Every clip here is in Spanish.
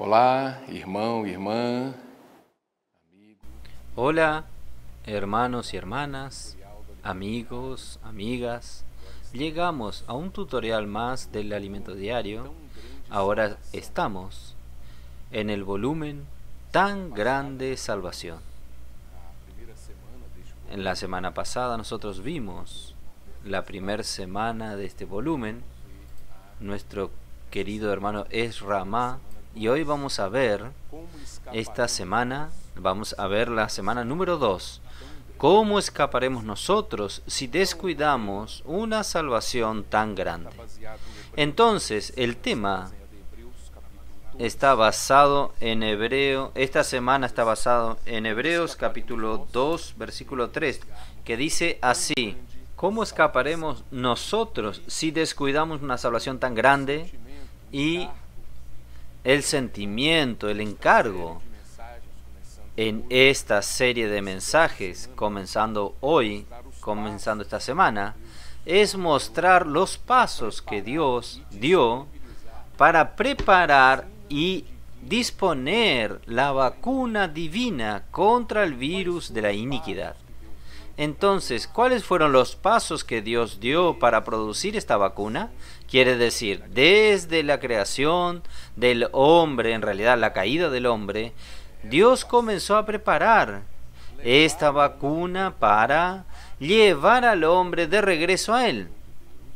Olá, irmão, irmã. Hola, hermanos y hermanas, amigos, amigas. Llegamos a un tutorial más del alimento diario. Ahora estamos en el volumen Tan Grande Salvación. En la semana pasada nosotros vimos la primera semana de este volumen. Nuestro querido hermano Esra, y hoy vamos a ver esta semana, vamos a ver la semana número 2. ¿Cómo escaparemos nosotros si descuidamos una salvación tan grande? Entonces, el tema está basado en esta semana está basado en Hebreos capítulo 2, versículo 3, que dice así: ¿cómo escaparemos nosotros si descuidamos una salvación tan grande? Y el sentimiento, el encargo en esta serie de mensajes, comenzando hoy, comenzando esta semana, es mostrar los pasos que Dios dio para preparar y disponer la vacuna divina contra el virus de la iniquidad. Entonces, ¿cuáles fueron los pasos que Dios dio para producir esta vacuna? Quiere decir, desde la creación del hombre, en realidad la caída del hombre, Dios comenzó a preparar esta vacuna para llevar al hombre de regreso a Él.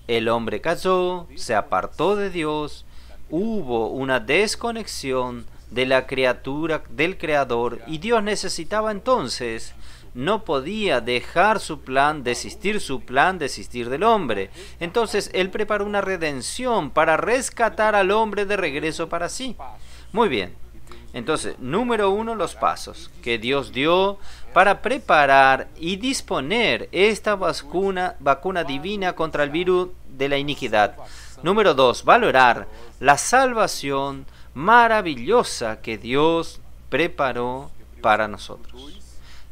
El hombre cayó, se apartó de Dios, hubo una desconexión de la criatura del Creador y Dios necesitaba entonces, no podía dejar su plan, desistir del hombre. Entonces Él preparó una redención para rescatar al hombre de regreso para sí. Muy bien. Entonces, número 1, los pasos que Dios dio para preparar y disponer esta vacuna divina contra el virus de la iniquidad. Número 2, valorar la salvación maravillosa que Dios preparó para nosotros.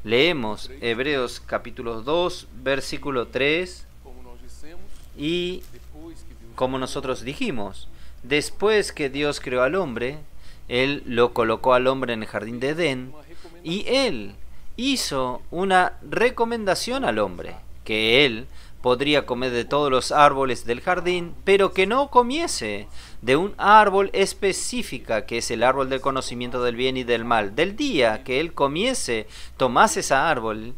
Leemos Hebreos capítulo 2, versículo 3, y como nosotros dijimos, después que Dios creó al hombre, Él lo colocó al hombre en el jardín de Edén, y Él hizo una recomendación al hombre, que Él podría comer de todos los árboles del jardín, pero que no comiese de un árbol específica, que es el árbol del conocimiento del bien y del mal. Del día que Él tomase ese árbol,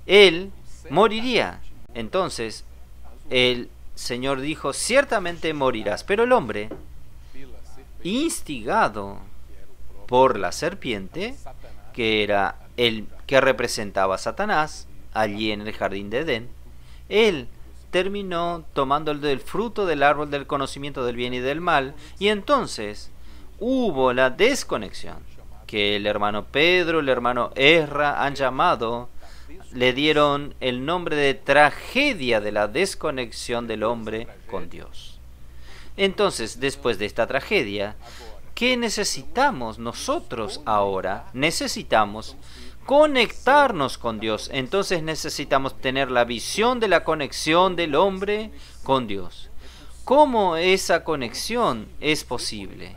Él moriría. Entonces, el Señor dijo, ciertamente morirás. Pero el hombre, instigado por la serpiente, que era el que representaba a Satanás, allí en el jardín de Edén, él terminó tomando el del fruto del árbol del conocimiento del bien y del mal, y entonces hubo la desconexión que el hermano Pedro, el hermano Esra le dieron el nombre de tragedia de la desconexión del hombre con Dios. Entonces, después de esta tragedia, ¿qué necesitamos nosotros ahora? Necesitamos conectarnos con Dios. Entonces necesitamos tener la visión de la conexión del hombre con Dios. ¿Cómo esa conexión es posible?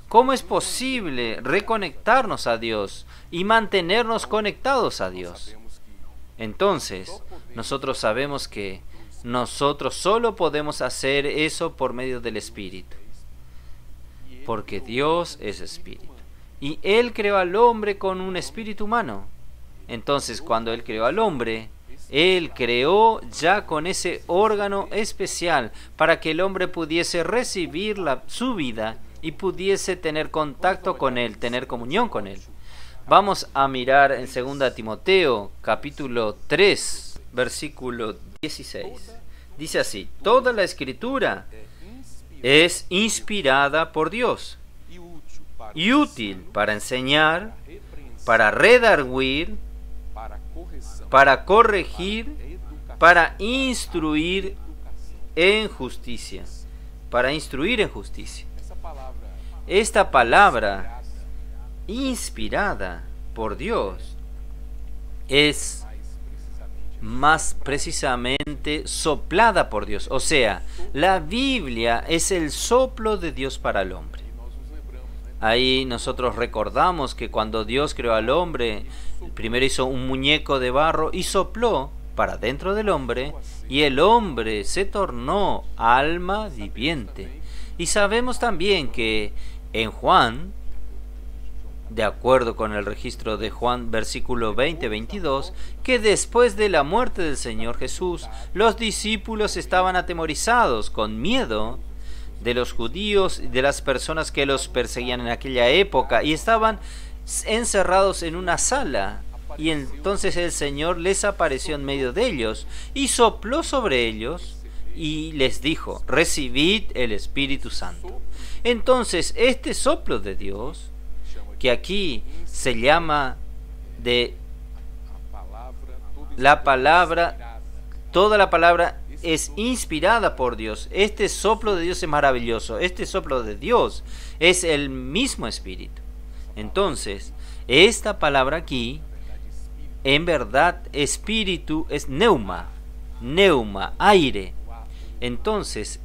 ¿Cómo es posible reconectarnos a Dios y mantenernos conectados a Dios? Entonces, nosotros sabemos que nosotros solo podemos hacer eso por medio del Espíritu, porque Dios es Espíritu. Y Él creó al hombre con un espíritu humano. Entonces, cuando Él creó al hombre, Él creó ya con ese órgano especial para que el hombre pudiese recibir su vida y pudiese tener contacto con Él, tener comunión con Él. Vamos a mirar en 2 Timoteo, capítulo 3, versículo 16. Dice así: toda la Escritura es inspirada por Dios y útil para enseñar, para redarguir, para corregir, para instruir en justicia. Para instruir en justicia. Esta palabra inspirada por Dios es más precisamente soplada por Dios. O sea, la Biblia es el soplo de Dios para el hombre. Ahí nosotros recordamos que cuando Dios creó al hombre, primero hizo un muñeco de barro y sopló para dentro del hombre, y el hombre se tornó alma viviente. Y sabemos también que en Juan, de acuerdo con el registro de Juan, versículo 20-22, que después de la muerte del Señor Jesús, los discípulos estaban atemorizados, con miedo de los judíos y de las personas que los perseguían en aquella época, y estaban encerrados en una sala. Y entonces el Señor les apareció en medio de ellos y sopló sobre ellos y les dijo: recibid el Espíritu Santo. Entonces este soplo de Dios, que aquí se llama de la palabra, toda la palabra es inspirada por Dios. Este soplo de Dios es maravilloso. Este soplo de Dios es el mismo Espíritu. Entonces, esta palabra aquí, en verdad, espíritu es neuma, aire. Entonces,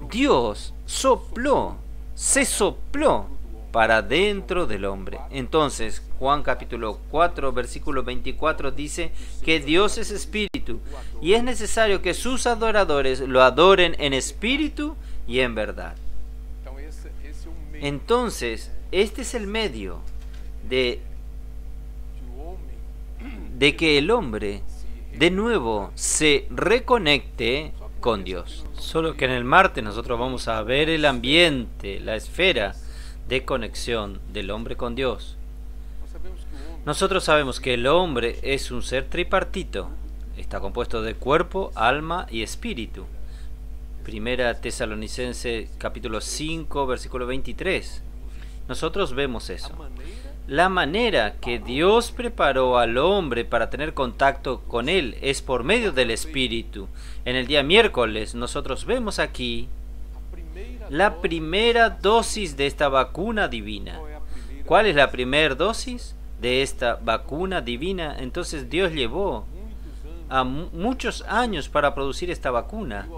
Dios sopló, se sopló para dentro del hombre. Entonces, Juan capítulo 4, versículo 24 dice que Dios es espíritu y es necesario que sus adoradores lo adoren en espíritu y en verdad. Entonces, este es el medio de que el hombre de nuevo se reconecte con Dios. Solo que en el martes nosotros vamos a ver el ambiente, la esfera de conexión del hombre con Dios. Nosotros sabemos que el hombre es un ser tripartito. Está compuesto de cuerpo, alma y espíritu. Primera Tesalonicense capítulo 5, versículo 23. Nosotros vemos eso. La manera que Dios preparó al hombre para tener contacto con Él es por medio del Espíritu. En el día miércoles nosotros vemos aquí la primera dosis de esta vacuna divina. ¿Cuál es la primera dosis de esta vacuna divina? Entonces Dios llevó a muchos años para producir esta vacuna.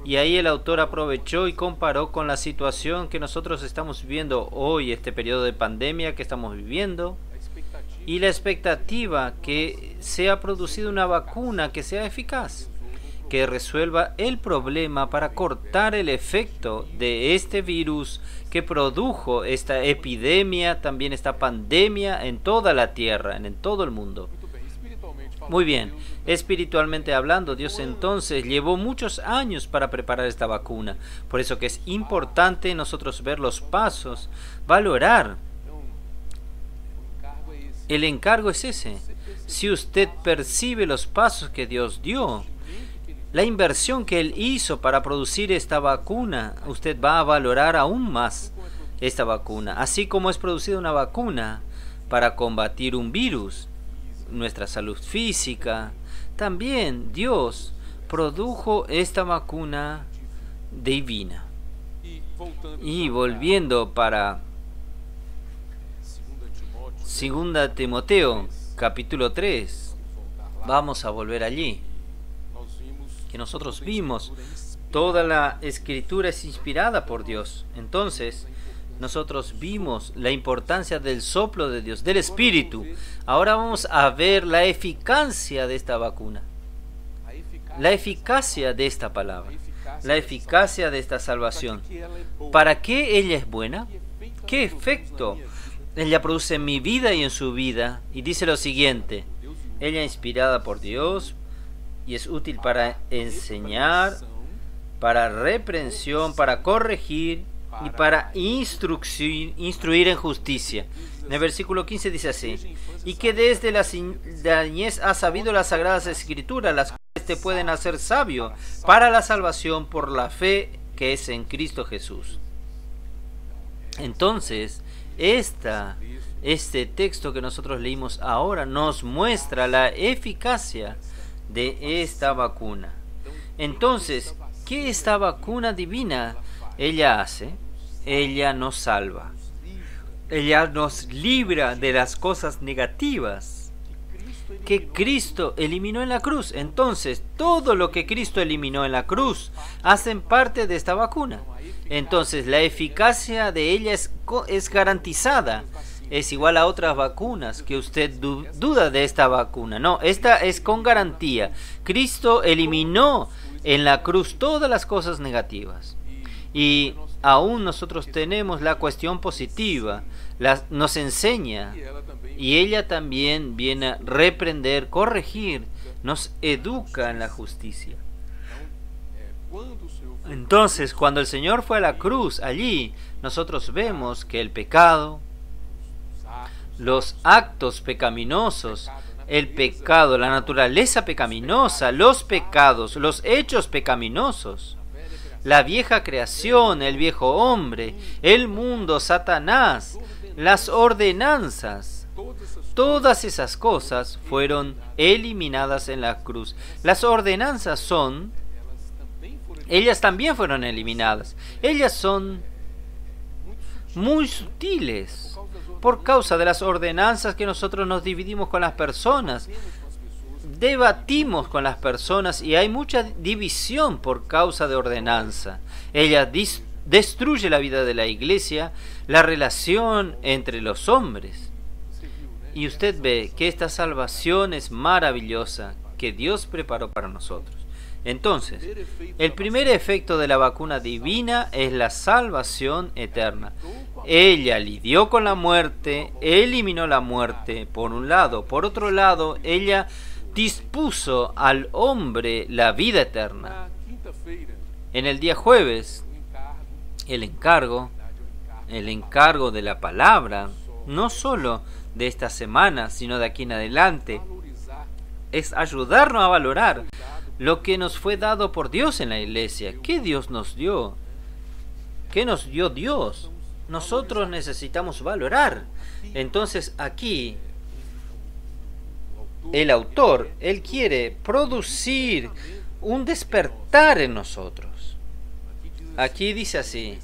Y ahí el autor aprovechó y comparó con la situación que nosotros estamos viviendo hoy, este periodo de pandemia que estamos viviendo, y la expectativa que sea producido una vacuna que sea eficaz, que resuelva el problema para cortar el efecto de este virus que produjo esta epidemia, también esta pandemia en toda la tierra, en todo el mundo. Muy bien, espiritualmente hablando, Dios entonces llevó muchos años para preparar esta vacuna. Por eso que es importante nosotros ver los pasos, valorar. El encargo es ese. Si usted percibe los pasos que Dios dio, la inversión que Él hizo para producir esta vacuna, usted va a valorar aún más esta vacuna. Así como es producida una vacuna para combatir un virus, nuestra salud física, también Dios produjo esta vacuna divina. Y volviendo para 2 Timoteo capítulo 3, vamos a volver allí, que nosotros vimos toda la escritura es inspirada por Dios. Entonces nosotros vimos la importancia del soplo de Dios, del Espíritu. Ahora vamos a ver la eficacia de esta vacuna, la eficacia de esta palabra, la eficacia de esta salvación. ¿Para qué ella es buena? ¿Qué efecto ella produce en mi vida y en su vida? Y dice lo siguiente: ella es inspirada por Dios y es útil para enseñar, para reprensión, para corregir y para instruir en justicia. En el versículo 15 dice así: y que desde la niñez has sabido las sagradas escrituras, las cuales te pueden hacer sabio para la salvación por la fe que es en Cristo Jesús. Entonces, este texto que nosotros leímos ahora nos muestra la eficacia de esta vacuna. Entonces, ¿qué esta vacuna divina ella hace? Ella nos salva. Ella nos libra de las cosas negativas que Cristo eliminó en la cruz. Entonces, todo lo que Cristo eliminó en la cruz hacen parte de esta vacuna. Entonces, la eficacia de ella es garantizada. Es igual a otras vacunas que usted duda de esta vacuna. No, esta es con garantía. Cristo eliminó en la cruz todas las cosas negativas. Y aún nosotros tenemos la cuestión positiva. Nos enseña. Y ella también viene a reprender, corregir, nos educa en la justicia. Entonces, cuando el Señor fue a la cruz, allí nosotros vemos que el pecado, los actos pecaminosos, el pecado, la naturaleza pecaminosa, los pecados, los hechos pecaminosos, la vieja creación, el viejo hombre, el mundo, Satanás, las ordenanzas, todas esas cosas fueron eliminadas en la cruz. Las ordenanzas ellas también fueron eliminadas. Ellas son muy sutiles por causa de las ordenanzas que nosotros nos dividimos con las personas. Debatimos con las personas y hay mucha división por causa de ordenanza. Ella destruye la vida de la iglesia, la relación entre los hombres. Y usted ve que esta salvación es maravillosa que Dios preparó para nosotros. Entonces, el primer efecto de la vacuna divina es la salvación eterna. Ella lidió con la muerte, eliminó la muerte, por un lado. Por otro lado, ella dispuso al hombre la vida eterna. En el día jueves, el encargo de la palabra, no solo de esta semana, sino de aquí en adelante, es ayudarnos a valorar lo que nos fue dado por Dios en la iglesia. ¿Qué Dios nos dio? ¿Qué nos dio Dios? Nosotros necesitamos valorar. Entonces aquí el autor, él quiere producir un despertar en nosotros. Aquí dice así,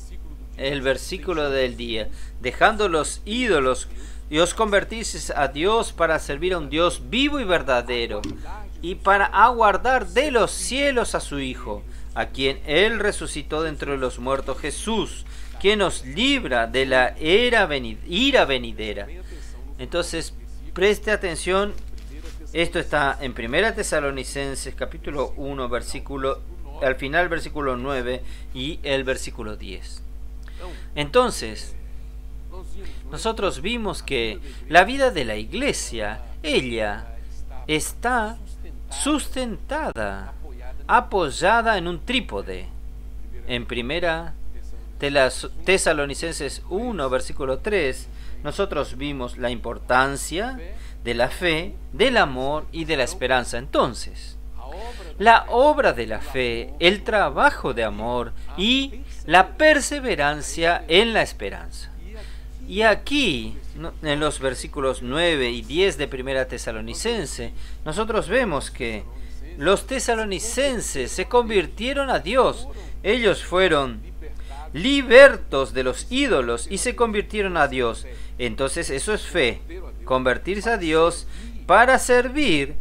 el versículo del día: dejando los ídolos y os convertisteis a Dios para servir a un Dios vivo y verdadero, y para aguardar de los cielos a su Hijo, a quien Él resucitó de entre los muertos, Jesús, que nos libra de la ira venidera. Entonces, preste atención, esto está en 1 Tesalonicenses capítulo 1, al final versículo 9 y el versículo 10. Entonces, nosotros vimos que la vida de la iglesia, ella está sustentada, apoyada en un trípode. En 1 Tesalonicenses 1, versículo 3, nosotros vimos la importancia de la fe, del amor y de la esperanza. Entonces, la obra de la fe, el trabajo de amor y la perseverancia en la esperanza. Y aquí, en los versículos 9 y 10 de 1 Tesalonicense, nosotros vemos que los tesalonicenses se convirtieron a Dios. Ellos fueron libertos de los ídolos y se convirtieron a Dios. Entonces eso es fe, convertirse a Dios para servir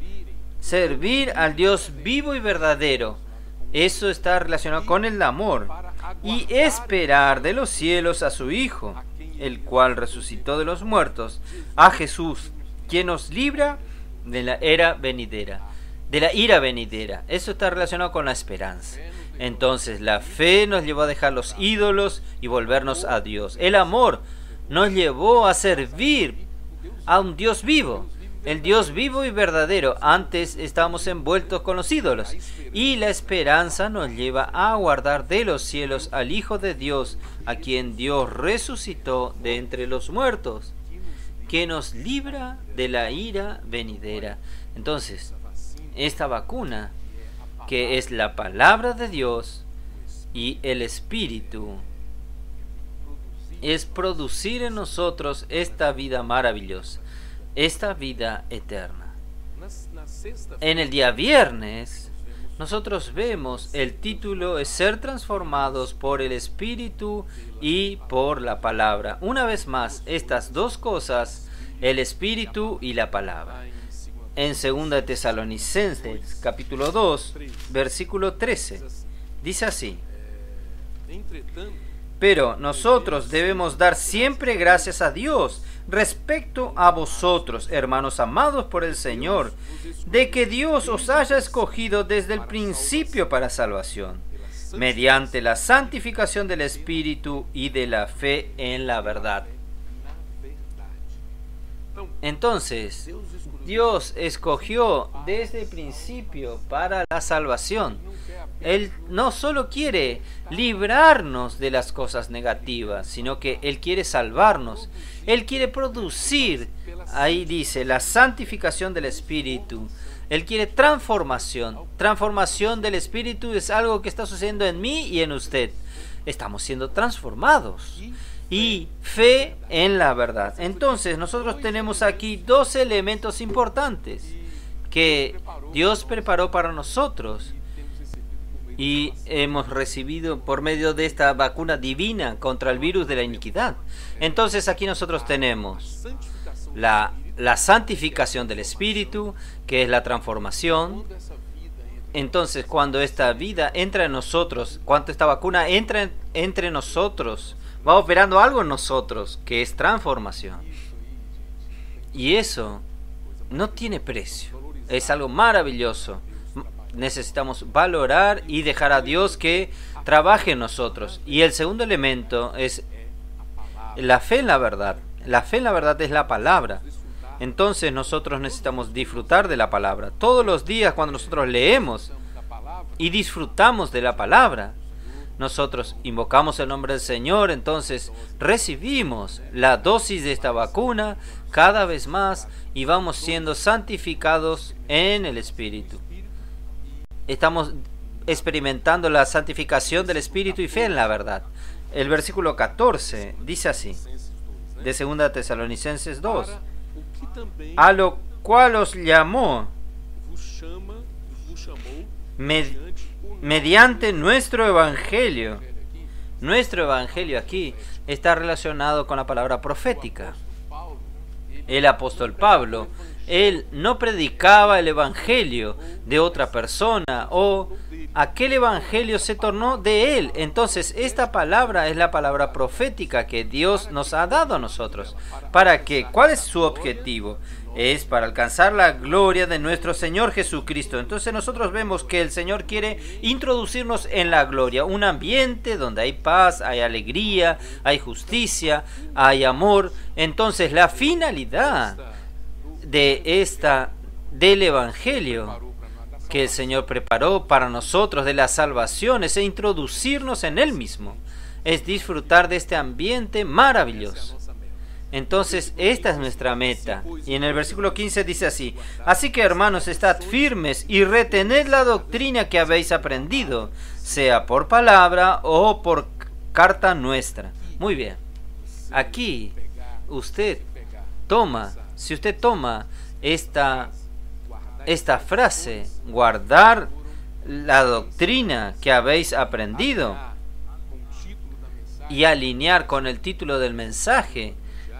al Dios vivo y verdadero. Eso está relacionado con el amor. Y esperar de los cielos a su Hijo, el cual resucitó de los muertos, a Jesús, quien nos libra de la ira venidera. Eso está relacionado con la esperanza. Entonces, la fe nos llevó a dejar los ídolos y volvernos a Dios. El amor nos llevó a servir a un Dios vivo, el Dios vivo y verdadero. Antes estábamos envueltos con los ídolos. Y la esperanza nos lleva a guardar de los cielos al Hijo de Dios, a quien Dios resucitó de entre los muertos, que nos libra de la ira venidera. Entonces, esta vacuna, que es la palabra de Dios y el Espíritu, es producir en nosotros esta vida maravillosa, esta vida eterna. En el día viernes, nosotros vemos el título es ser transformados por el Espíritu y por la palabra. Una vez más, estas dos cosas, el Espíritu y la palabra. en 2 Tesalonicenses, capítulo 2, versículo 13. Dice así: pero nosotros debemos dar siempre gracias a Dios respecto a vosotros, hermanos amados por el Señor, de que Dios os haya escogido desde el principio para salvación, mediante la santificación del Espíritu y de la fe en la verdad. Entonces, Dios escogió desde el principio para la salvación. Él no solo quiere librarnos de las cosas negativas, sino que Él quiere salvarnos. Él quiere producir, ahí dice, la santificación del Espíritu. Él quiere transformación. Transformación del Espíritu es algo que está sucediendo en mí y en usted. Estamos siendo transformados. Y fe en la verdad. Entonces nosotros tenemos aquí dos elementos importantes que Dios preparó para nosotros y hemos recibido por medio de esta vacuna divina contra el virus de la iniquidad. Entonces aquí nosotros tenemos la santificación del Espíritu, que es la transformación. Entonces cuando esta vida entra en nosotros, cuando esta vacuna entra entre nosotros, va operando algo en nosotros, que es transformación. Y eso no tiene precio. Es algo maravilloso. Necesitamos valorar y dejar a Dios que trabaje en nosotros. Y el segundo elemento es la fe en la verdad. La fe en la verdad es la palabra. Entonces nosotros necesitamos disfrutar de la palabra. Todos los días cuando nosotros leemos y disfrutamos de la palabra, nosotros invocamos el nombre del Señor, entonces recibimos la dosis de esta vacuna cada vez más y vamos siendo santificados en el Espíritu. Estamos experimentando la santificación del Espíritu y fe en la verdad. El versículo 14 dice así, de 2 Tesalonicenses 2, a lo cual os llamó mediante nuestro evangelio. Nuestro evangelio aquí está relacionado con la palabra profética. El apóstol Pablo, él no predicaba el evangelio de otra persona o aquel evangelio se tornó de él. Entonces esta palabra es la palabra profética que Dios nos ha dado a nosotros. ¿Para qué? ¿Cuál es su objetivo? Es para alcanzar la gloria de nuestro Señor Jesucristo. Entonces nosotros vemos que el Señor quiere introducirnos en la gloria, un ambiente donde hay paz, hay alegría, hay justicia, hay amor. Entonces la finalidad del evangelio que el Señor preparó para nosotros, de la salvación, es introducirnos en Él mismo, es disfrutar de este ambiente maravilloso. Entonces esta es nuestra meta. Y en el versículo 15 dice así: así que, hermanos, estad firmes y retened la doctrina que habéis aprendido, sea por palabra o por carta nuestra. Muy bien. Aquí usted toma, si usted toma esta frase, guardar la doctrina que habéis aprendido, y alinear con el título del mensaje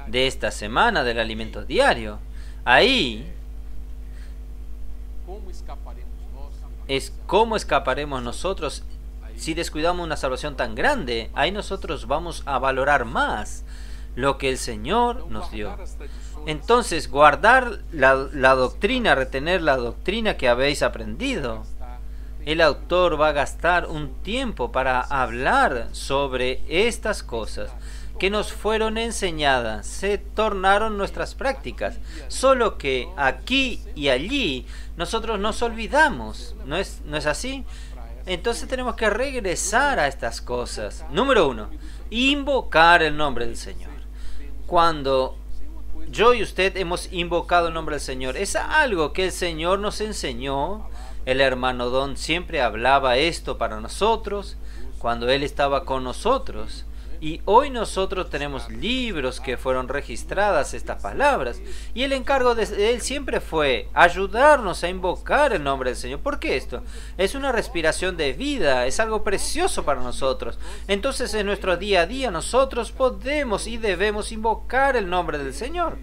de esta semana del alimento diario, ahí es cómo escaparemos nosotros si descuidamos una salvación tan grande. Ahí nosotros vamos a valorar más lo que el Señor nos dio. Entonces, guardar la doctrina, retener la doctrina que habéis aprendido. El autor va a gastar un tiempo para hablar sobre estas cosas que nos fueron enseñadas, se tornaron nuestras prácticas, solo que aquí y allí nosotros nos olvidamos. ¿No es así? Entonces tenemos que regresar a estas cosas. Número 1, invocar el nombre del Señor. Cuando yo y usted hemos invocado el nombre del Señor, es algo que el Señor nos enseñó. El hermano Don siempre hablaba esto para nosotros cuando Él estaba con nosotros. Y hoy nosotros tenemos libros que fueron registradas estas palabras. Y el encargo de Él siempre fue ayudarnos a invocar el nombre del Señor. ¿Por qué esto? Es una respiración de vida, es algo precioso para nosotros. Entonces en nuestro día a día nosotros podemos y debemos invocar el nombre del Señor.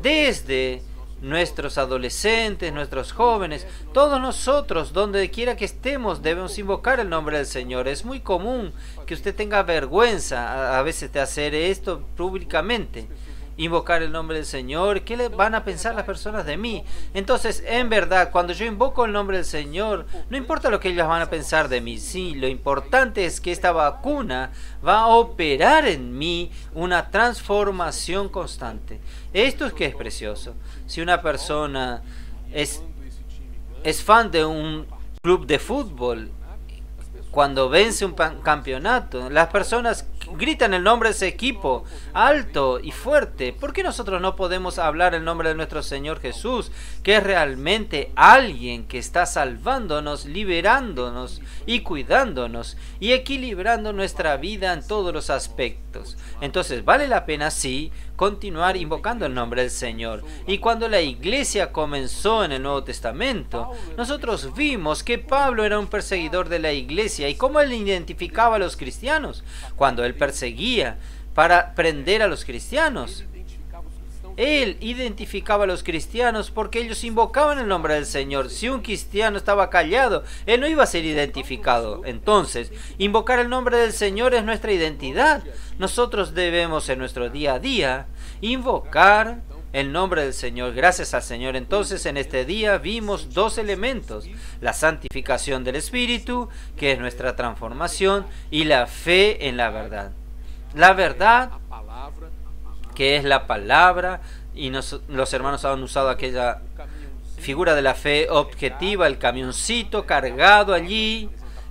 Desde nuestros adolescentes, nuestros jóvenes, todos nosotros, donde quiera que estemos, debemos invocar el nombre del Señor. Es muy común que usted tenga vergüenza a veces de hacer esto públicamente. Invocar el nombre del Señor, ¿qué le van a pensar las personas de mí? Entonces, en verdad, cuando yo invoco el nombre del Señor, no importa lo que ellos van a pensar de mí, sí, lo importante es que esta vacuna va a operar en mí una transformación constante. Esto es que es precioso. Si una persona es fan de un club de fútbol, cuando vence un campeonato, las personas gritan el nombre de ese equipo alto y fuerte. ¿Por qué nosotros no podemos hablar el nombre de nuestro Señor Jesús, que es realmente alguien que está salvándonos, liberándonos y cuidándonos y equilibrando nuestra vida en todos los aspectos? Entonces vale la pena, sí, continuar invocando el nombre del Señor. Y cuando la iglesia comenzó en el Nuevo Testamento, nosotros vimos que Pablo era un perseguidor de la iglesia. ¿Y cómo él identificaba a los cristianos? Cuando él perseguía para prender a los cristianos, él identificaba a los cristianos porque ellos invocaban el nombre del Señor. Si un cristiano estaba callado, él no iba a ser identificado. Entonces, invocar el nombre del Señor es nuestra identidad. Nosotros debemos en nuestro día a día invocar el nombre del Señor. Gracias al Señor. Entonces, en este día vimos dos elementos: la santificación del Espíritu, que es nuestra transformación, y la fe en la verdad. La verdad, que es la palabra, y los hermanos han usado aquella figura de la fe objetiva, el camioncito cargado allí,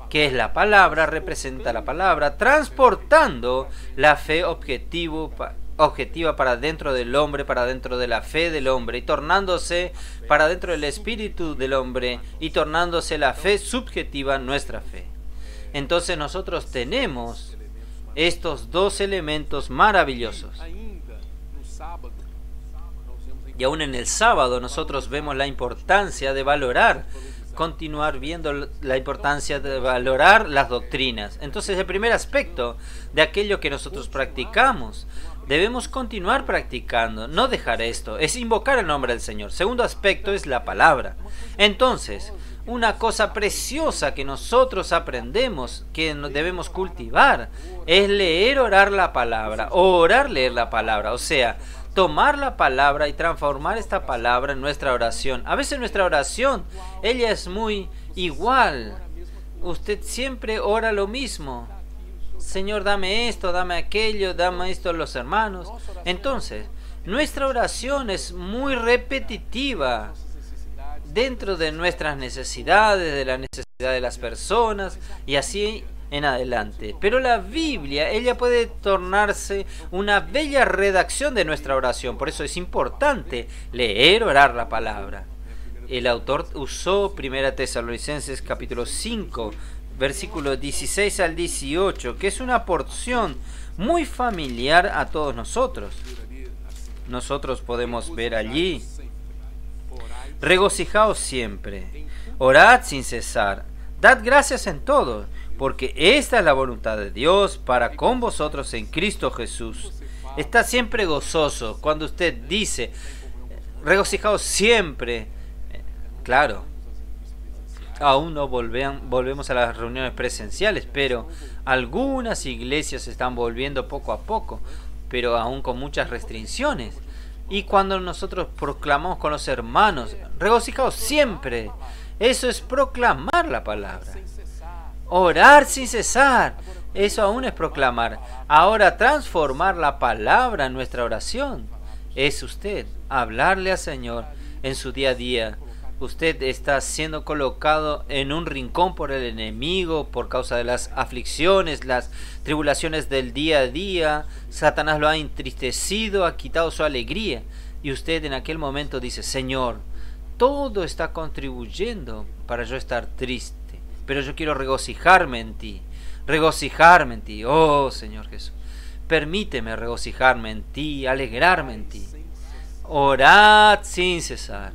que es la palabra, representa la palabra, transportando la fe objetiva para dentro del hombre, para dentro de la fe del hombre, y tornándose para dentro del espíritu del hombre, y tornándose la fe subjetiva nuestra fe. Entonces nosotros tenemos estos dos elementos maravillosos. Y aún en el sábado nosotros vemos la importancia de valorar, continuar viendo la importancia de valorar las doctrinas. Entonces, el primer aspecto de aquello que nosotros practicamos, debemos continuar practicando, no dejar esto, es invocar el nombre del Señor. Segundo aspecto es la palabra. Entonces, una cosa preciosa que nosotros aprendemos, que debemos cultivar, es leer, orar la palabra, o orar, leer la palabra, o sea, tomar la palabra y transformar esta palabra en nuestra oración. A veces nuestra oración, ella es muy igual. Usted siempre ora lo mismo. Señor, dame esto, dame aquello, dame esto a los hermanos. Entonces, nuestra oración es muy repetitiva dentro de nuestras necesidades, de la necesidad de las personas, y así en adelante. Pero la Biblia, ella puede tornarse una bella redacción de nuestra oración. Por eso es importante leer, orar la palabra. El autor usó 1 Tesalonicenses capítulo 5, versículos 16 al 18, que es una porción muy familiar a todos nosotros. Nosotros podemos ver allí: regocijaos siempre, orad sin cesar, dad gracias en todo, porque esta es la voluntad de Dios para con vosotros en Cristo Jesús. Está siempre gozoso. Cuando usted dice regocijaos siempre, claro, aún no volvemos a las reuniones presenciales, pero algunas iglesias se están volviendo poco a poco, pero aún con muchas restricciones. Y cuando nosotros proclamamos con los hermanos, regocijaos siempre, eso es proclamar la palabra. Orar sin cesar, eso aún es proclamar. Ahora, transformar la palabra en nuestra oración es usted hablarle al Señor en su día a día. Usted está siendo colocado en un rincón por el enemigo por causa de las aflicciones, las tribulaciones del día a día. Satanás lo ha entristecido, ha quitado su alegría, y usted en aquel momento dice: Señor, todo está contribuyendo para yo estar triste, pero yo quiero regocijarme en ti, oh Señor Jesús, permíteme regocijarme en ti, alegrarme en ti. Orad sin cesar,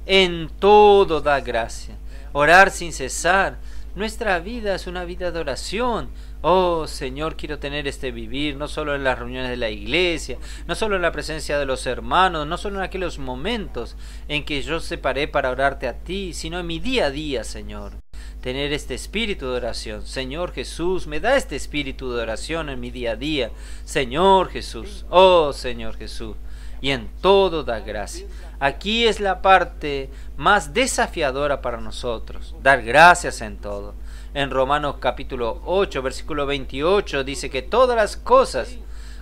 en todo da gracia. Orar sin cesar Nuestra vida es una vida de oración. Oh Señor, quiero tener este vivir, no solo en las reuniones de la iglesia, no solo en la presencia de los hermanos, no solo en aquellos momentos en que yo separé para orarte a ti, sino en mi día a día, Señor. Tener este espíritu de oración. Señor Jesús, me da este espíritu de oración en mi día a día. Señor Jesús, oh Señor Jesús, y en todo da gracia. Aquí es la parte más desafiadora para nosotros, dar gracias en todo. En Romanos capítulo 8, versículo 28 dice que todas las cosas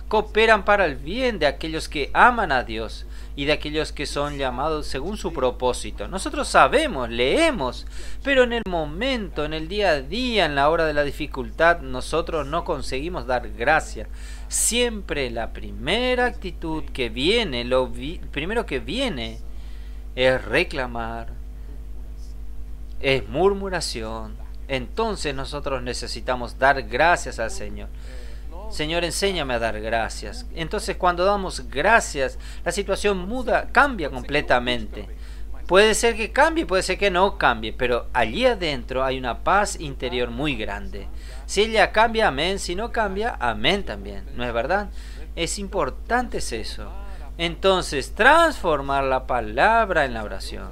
cooperan para el bien de aquellos que aman a Dios y de aquellos que son llamados según su propósito. Nosotros sabemos, leemos, pero en el momento, en el día a día, en la hora de la dificultad, nosotros no conseguimos dar gracias. Siempre la primera actitud que viene, primero que viene, es reclamar, es murmuración. Entonces nosotros necesitamos dar gracias al Señor. Señor, enséñame a dar gracias. Entonces cuando damos gracias, la situación cambia completamente. Puede ser que cambie, puede ser que no cambie, pero allí adentro hay una paz interior muy grande. Si ella cambia, amén. Si no cambia, amén también. ¿No es verdad? Es importante eso. Entonces, transformar la palabra en la oración.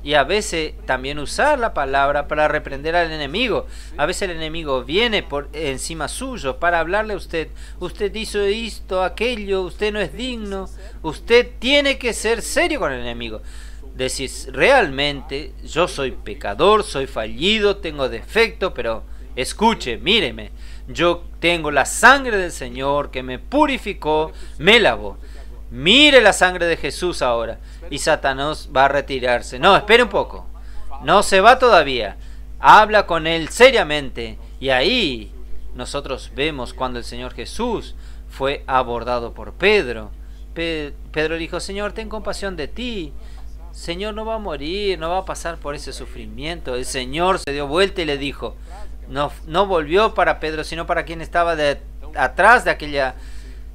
Y a veces también usar la palabra para reprender al enemigo. A veces el enemigo viene por encima suyo para hablarle a usted. Usted hizo esto, aquello, usted no es digno. Usted tiene que ser serio con el enemigo. Decir, realmente yo soy pecador, soy fallido, tengo defecto, pero escuche, míreme. Yo tengo la sangre del Señor que me purificó, me lavó. Mire la sangre de Jesús ahora. Y Satanás va a retirarse. No, espere un poco. No se va todavía. Habla con él seriamente. Y ahí nosotros vemos cuando el Señor Jesús fue abordado por Pedro. Pedro dijo, Señor, ten compasión de ti. Señor, no va a morir, no va a pasar por ese sufrimiento. El Señor se dio vuelta y le dijo, no volvió para Pedro, sino para quien estaba atrás de aquella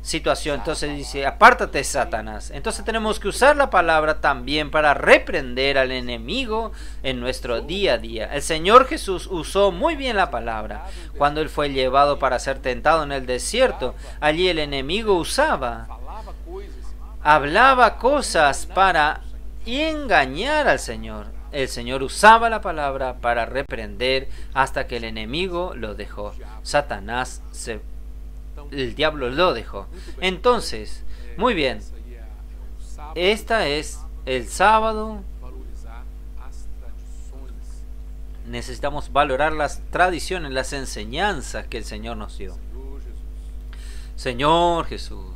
situación. Entonces dice, apártate, Satanás. Entonces tenemos que usar la palabra también para reprender al enemigo en nuestro día a día. El Señor Jesús usó muy bien la palabra cuando Él fue llevado para ser tentado en el desierto. Allí el enemigo hablaba cosas para engañar al Señor. El Señor usaba la palabra para reprender hasta que el enemigo lo dejó. Satanás el diablo lo dejó. Entonces, muy bien. Esta es el sábado. Necesitamos valorar las tradiciones, las enseñanzas que el Señor nos dio. Señor Jesús.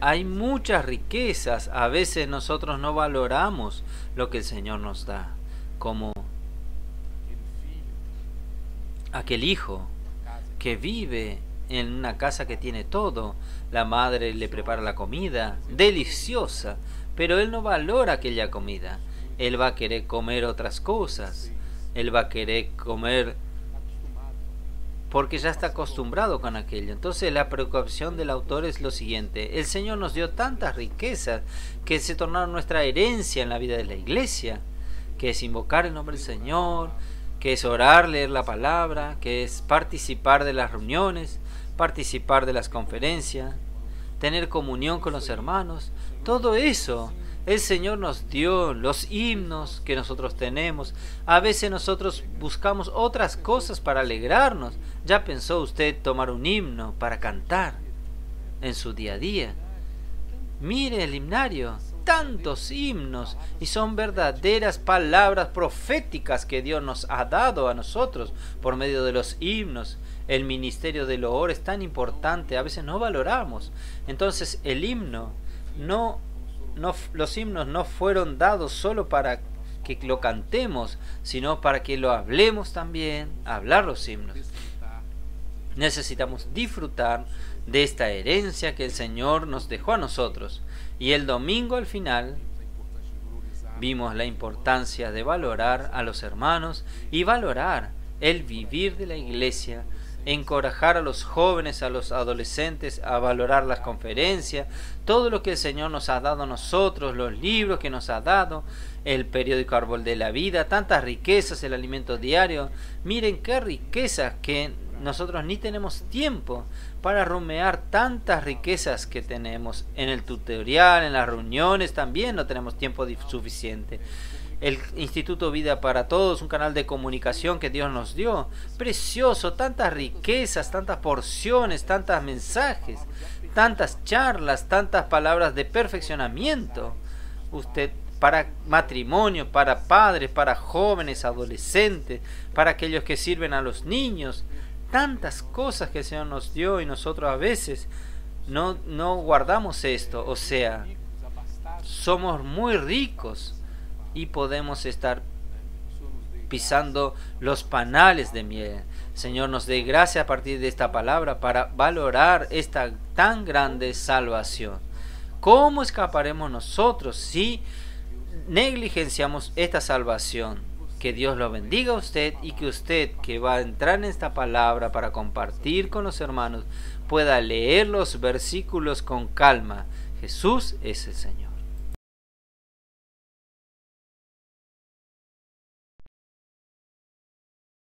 Hay muchas riquezas. A veces nosotros no valoramos lo que el Señor nos da. Como aquel hijo que vive en una casa que tiene todo. La madre le prepara la comida, deliciosa, pero él no valora aquella comida. Él va a querer comer otras cosas. Él va a querer comer porque ya está acostumbrado con aquello. Entonces la preocupación del autor es lo siguiente. El Señor nos dio tantas riquezas que se tornaron nuestra herencia en la vida de la iglesia, que es invocar el nombre del Señor, que es orar, leer la palabra, que es participar de las reuniones, participar de las conferencias, tener comunión con los hermanos. Todo eso el Señor nos dio, los himnos que nosotros tenemos. A veces nosotros buscamos otras cosas para alegrarnos. ¿Ya pensó usted tomar un himno para cantar en su día a día? Mire el himnario, tantos himnos, y son verdaderas palabras proféticas que Dios nos ha dado a nosotros por medio de los himnos. El ministerio del loor es tan importante, a veces no valoramos. Entonces el himno, los himnos no fueron dados solo para que lo cantemos, sino para que lo hablemos también, hablar los himnos. Necesitamos disfrutar de esta herencia que el Señor nos dejó a nosotros. Y el domingo al final vimos la importancia de valorar a los hermanos y valorar el vivir de la iglesia encorajar a los jóvenes, a los adolescentes a valorar las conferencias, todo lo que el Señor nos ha dado a nosotros, los libros que nos ha dado, el periódico Árbol de la Vida, tantas riquezas, el alimento diario. Miren qué riquezas que nosotros ni tenemos tiempo para rumear tantas riquezas que tenemos en el tutorial, en las reuniones también no tenemos tiempo suficiente. El Instituto Vida para Todos, un canal de comunicación que Dios nos dio, precioso, tantas riquezas, tantas porciones, tantos mensajes, tantas charlas, tantas palabras de perfeccionamiento. Usted, para matrimonio, para padres, para jóvenes, adolescentes, para aquellos que sirven a los niños, tantas cosas que el Señor nos dio y nosotros a veces no guardamos esto. O sea, somos muy ricos y podemos estar pisando los panales de miel. Señor, nos dé gracia a partir de esta palabra para valorar esta tan grande salvación. ¿Cómo escaparemos nosotros si negligenciamos esta salvación? Que Dios lo bendiga a usted y que usted, que va a entrar en esta palabra para compartir con los hermanos, pueda leer los versículos con calma. Jesús es el Señor.